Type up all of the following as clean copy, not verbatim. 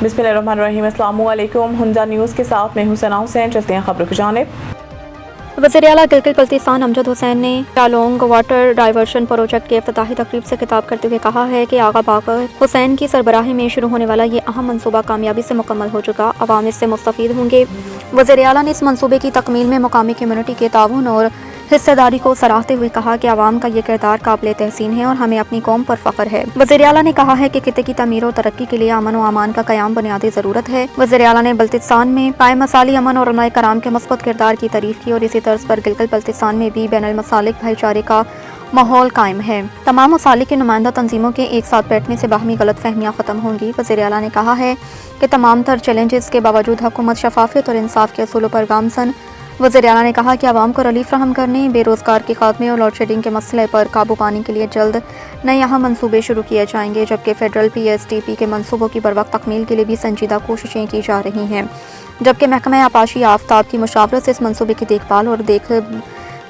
बिस्मिल्लाहिर्रहमानिर्रहीम। अस्सलामु अलैकुम। हुंजा न्यूज़ के साथ मैं हुसैना हुसैन। चलते हैं खबरों की जानिब। वज़ीर आला गिलगित बल्तिस्तान अमजद हुसैन ने टालोंग वाटर डाइवर्शन प्रोजेक्ट के इफ्तिताही तकरीब से खिताब करते हुए कहा है कि आगा बाकर हुसैन की सरबराही में शुरू होने वाला ये अहम मनसूबा कामयाबी से मुकम्मल हो चुका, अवाम इससे मुस्तफ़ीद होंगे। वज़ीर आला ने इस मनसूबे की तकमील में मुकामी कम्यूनिटी के ताउन और हिस्सेदारी को सराहते हुए कहा कि आवाम का ये किरदार काबिल तहसीन है और हमें अपनी कौम पर फ़ख्र है। वज़ीर आला ने कहा है कि खित्ते की तमीर और तरक्की के लिए अमन और अमान का क़याम बुनियादी ज़रूरत है। वज़ीर आला ने बल्तिस्तान में पाए मसाली अमन और उलमाए कराम के मस्बत किरदार की तारीफ़ की और इसी तर्ज पर गिलगित बल्तिस्तान में भी बैनुल मसालिक भाईचारे का माहौल कायम है। तमाम मसालिक की नुमाइंदा तंजीमों के एक साथ बैठने से बाहमी गलत फहमियाँ ख़त्म होंगी। वज़ीर आला ने कहा है कि तमाम तर चैलेंजेस के बावजूद हुकूमत शफाफियत और इंसाफ के असूलों पर गामसन। वज़ीर आला ने कहा कि आवाम को रिलीफ फराहम करने, बेरोज़गार के खात्मे और लोड शेडिंग के मसले पर काबू पाने के लिए जल्द नए अहम मनसूबे शुरू किए जाएंगे, जबकि फेडरल PSTP के मनसूबों की बरवक्त तकमील के लिए भी संजीदा कोशिशें की जा रही हैं। जबकि महकमा आपाशी आफ्ताब की मुशावरत से इस मनसूबे की देखभाल और देख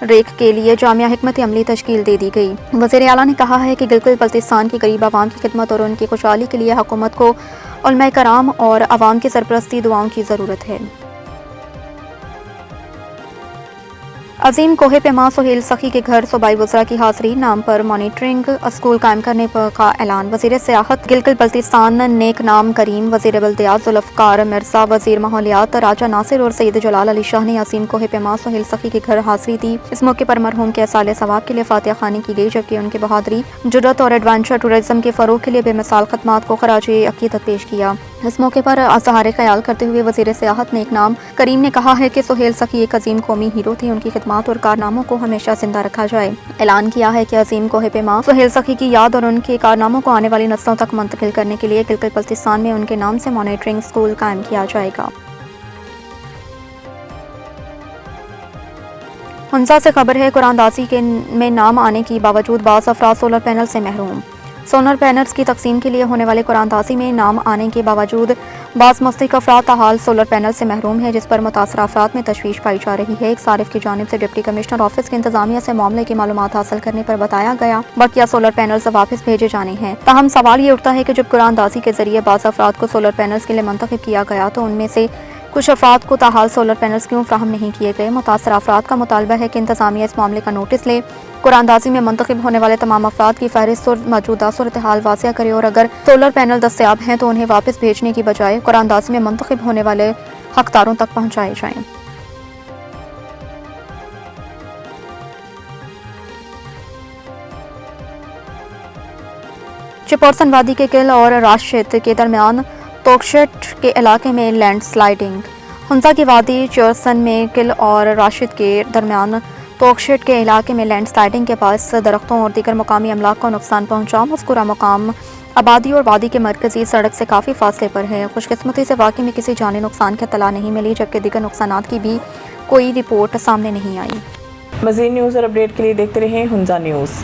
रेख के लिए जामिया हिकमत अमली तश्कील दे दी गई। वज़ीर आला ने कहा है कि गिलगित बल्तिस्तान की गरीब आवाम की खिदमत और उनकी खुशहाली के लिए हुकूमत को उलमाए कराम और आवाम की सरपरस्ती दुआओं की ज़रूरत है। अजीम कोहे पेमा सुहेल सखी के घर सूबाई वज़रा की हाज़री नाम पर मॉनिटरिंग स्कूल कायम करने का ऐलान। वज़ीर सियाहत गिलगित बल्तिस्तान नेक नाम करीम, वज़ीर बल्दियात जुल्फ़कार मिर्ज़ा, वज़ीर माहौलियात राजा नासिर और सैयद जलाल अली शाह ने अजीम कोहे पेमा सुहेल सखी के घर हाज़री दी। इस मौके पर मरहूम के साले सवाब के लिए फातिहा खानी की गई, जबकि उनकी बहादुरी, जुर्रत और एडवेंचर टूरिज़्म के फ़रोग़ के लिए बेमिसाल खदमात को खराजे अक़ीदत पेश किया। इस मौके पर अज़हार ख़याल करते हुए वज़ीर सियाहत नेक नाम करीम ने कहा है कि सुहेल सखी एक अजीम कौमी हीरो थे, उनकी खिदमत और कारनामों को हमेशा जिंदा रखा जाए। ऐलान किया है कि अजीम कोहे पेमा सुहेल सखी की याद और उनके कारनामों को आने वाली नस्लों तक मुंतकिल करने के लिए गिलगित बल्तिस्तान में उनके नाम से मॉनिटरिंग स्कूल कायम किया जाएगा। हुंजा से खबर है, कुरानदासी के में नाम आने के बावजूद बाज़ अफराद सोलर पैनल से महरूम। सोलर पैनल्स की तकसीम के लिए होने वाले कुरानदासी में नाम आने के बावजूद बाज़ मुस्तहिक़ अफराद ताहाल सोलर पैनल से महरूम है, जिस पर मुतासरा अफराद में तशवीश पाई जा रही है। एक सारिफ की जानिब से डिप्टी कमिश्नर ऑफिस की इंतजामिया से मामले की मालूमात हासिल करने पर बताया गया बकिया सोलर पैनल्स वापस भेजे जाने हैं। ताहम सवाल ये उठता है कि जब कुरानदासी के जरिए बाज़ अफराद को सोलर पैनल्स के लिए मुंतखब किया गया तो उनमें से कुछ अफराद को ताहाल सोलर पैनल्स क्यों फ्राहम नहीं किए गए। मुतासरा अफराद का मुतालबा है कि इंतजामिया इस मामले का नोटिस ले, कुरानदासी में मुंतखब होने वाले तमाम अफराद की फहरिस्त और मौजूदा सूरत हाल वाज़िया करे और अगर सोलर पैनल दस्तयाब हैं तो उन्हें वापस भेजने की बजाय कुरानदासी में मुंतखब होने वाले हकदारों तक पहुँचाए जाएँ। चिपोरसन वादी के किल और राशिद के दरमियान तोकशेट के इलाके में लैंड स्लाइडिंग। हुंजा की वादी चिपोरसन में किल और राशिद के दरमियान तोकशेट के इलाके में लैंड स्लाइडिंग के पास दरख्तों और दीगर मकामी अमलाक को नुकसान पहुंचा। मज़कूरा मकाम आबादी और वादी के मरकजी सड़क से काफ़ी फासले पर है। खुशकिस्मती से वाक़ई में किसी जानी नुकसान की इत्तला नहीं मिली, जबकि दीगर नुकसानात की भी कोई रिपोर्ट सामने नहीं आई। मज़ीद न्यूज़ और अपडेट के लिए देखते रहें हुंजा न्यूज़।